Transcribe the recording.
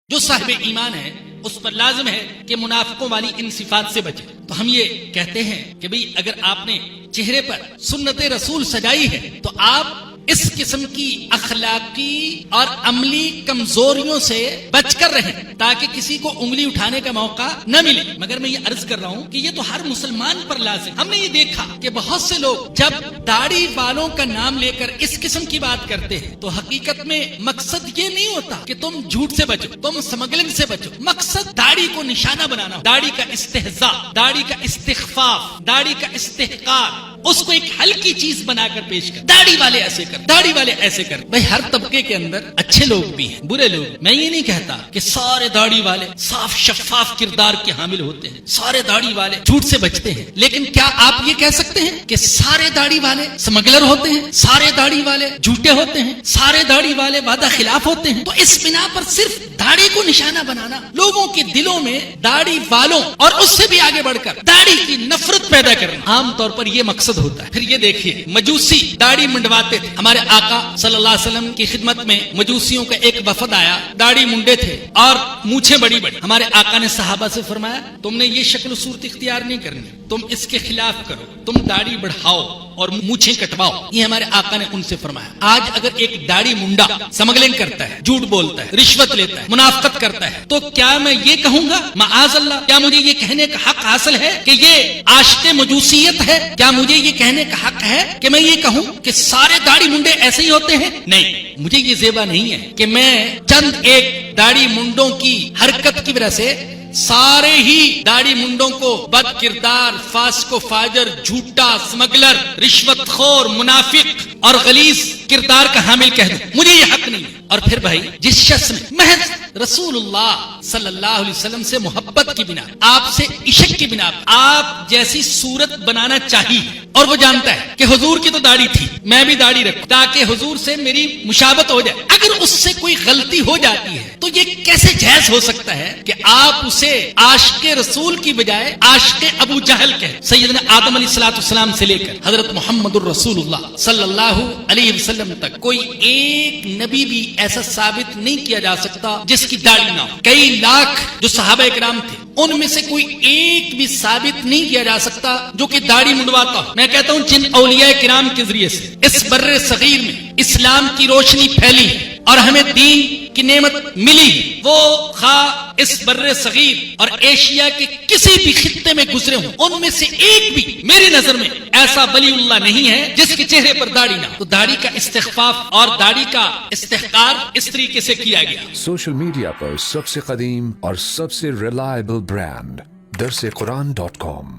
جو صاحب ایمان ہے اس پر لازم ہے کہ منافقوں والی ان صفات سے بچے۔ تو ہم یہ کہتے ہیں کہ بھئی اگر آپ نے چہرے پر سنت رسول سجائی ہے تو آپ اس قسم کی اخلاقی اور عملی کمزوریوں سے بچ کر رہیں تاکہ کسی کو انگلی اٹھانے کا موقع نہ ملے۔ مگر میں یہ عرض کر رہا ہوں کہ یہ تو ہر مسلمان پر لازم۔ ہم نے یہ دیکھا کہ بہت سے لوگ جب داڑھی والوں کا نام لے کر اس قسم کی بات کرتے ہیں تو حقیقت میں مقصد یہ نہیں ہوتا کہ تم جھوٹ سے بچو، تم سمگلنگ سے بچو۔ مقصد داڑھی کو نشانہ بنانا، داڑھی کا استہزاء، داڑھی کا استخفاف، داڑھی کا استحقار، اس کو ایک ہلکی چیز بنا کر پیش کر، داڑھی والے ایسے کر، داڑھی والے ایسے کر۔ بھائی ہر طبقے کے اندر اچھے لوگ بھی ہیں، برے لوگ بھی۔ میں یہ نہیں کہتا کہ سارے داڑھی والے صاف شفاف کردار کے حامل ہوتے ہیں، سارے داڑھی والے جھوٹ سے بچتے ہیں، لیکن کیا آپ یہ کہہ سکتے ہیں کہ سارے داڑھی والے سمگلر ہوتے ہیں، سارے داڑھی والے جھوٹے ہوتے ہیں، سارے داڑھی والے وعدہ خلاف ہوتے ہیں؟ تو اس بنا پر صرف داڑھی کو نشانہ بنانا، لوگوں کے دلوں میں داڑھی والوں اور اس سے بھی آگے بڑھ کر داڑھی کی نفرت پیدا کرنا، عام طور پر یہ مقصد ہوتا ہے۔ پھر یہ دیکھیے، مجوسی داڑھی منڈواتے تھے۔ ہمارے آقا صلی اللہ علیہ وسلم کی خدمت میں مجوسیوں کا ایک وفد آیا، داڑھی منڈے تھے اور مونچھیں بڑی بڑی۔ ہمارے آقا نے صحابہ سے فرمایا تم نے یہ شکل و صورت اختیار نہیں کرنی، تم اس کے خلاف کرو، تم داڑھی بڑھاؤ اور مونچھیں کٹواؤ۔ یہ ہمارے آقا نے ان سے فرمایا۔ آج اگر ایک داڑھی منڈا سمگلنگ کرتا ہے، جھوٹ بولتا ہے، رشوت لیتا ہے، منافقت کرتا ہے، تو کیا میں یہ کہوں گا معاذ اللہ، کیا مجھے یہ کہنے کا حق حاصل ہے کہ یہ عاشق مجوسیت ہے؟ کیا مجھے یہ کہنے کا حق ہے کہ میں یہ کہوں کہ سارے داڑھی منڈے ایسے ہی ہوتے ہیں؟ نہیں، مجھے یہ زیبا نہیں ہے کہ میں چند ایک داڑھی منڈوں کی حرکت کی وجہ سے سارے ہی داڑھی منڈوں کو بد کردار، فاسق و فاجر، جھوٹا، سمگلر، رشوت خور، منافق اور غلیظ کردار کا حامل کہہ دوں۔ مجھے یہ حق نہیں ہے۔ اور پھر بھائی جس شخص نے محض رسول اللہ صلی اللہ علیہ وسلم سے محبت کی بنا، آپ سے عشق کی بنا، آپ جیسی صورت بنانا چاہیے، اور وہ جانتا ہے کہ حضور کی تو داڑھی تھی، میں بھی داڑھی رکھوں تاکہ حضور سے میری مشابہت ہو جائے، اگر اس سے کوئی غلطی ہو جاتی ہے تو یہ کیسے جائز ہو سکتا ہے کہ آپ اسے عاشق رسول کی بجائے عاشق ابو جہل کہیں؟ سیدنا آدم علیہ السلام سے لے کر حضرت محمد الرسول اللہ صلی اللہ علیہ وسلم تک کوئی ایک نبی بھی ایسا ثابت نہیں کیا جا سکتا جس کی داڑھی نہ ہو۔ کئی لاکھ جو صحابہ اکرام تھے ان میں سے کوئی ایک بھی ثابت نہیں کیا جا سکتا جو کہ داڑھی منڈواتا ہو۔ میں کہتا ہوں جن اولیاء کرام کے ذریعے سے اس بر صغیر میں اسلام کی روشنی پھیلی اور ہمیں دین کی نعمت ملی، وہ خواہ اس بر صغیر اور ایشیا کے کسی بھی خطے میں گزرے ہوں، ان میں سے ایک بھی میری نظر میں ایسا ولی اللہ نہیں ہے جس کے چہرے پر داڑھی نہ ہو۔ تو داڑھی کا استخفاف اور داڑھی کا استحقار اس طریقے سے کیا گیا۔ سوشل میڈیا پر سب سے قدیم اور سب سے ریلائبل برانڈ درسقرآن.com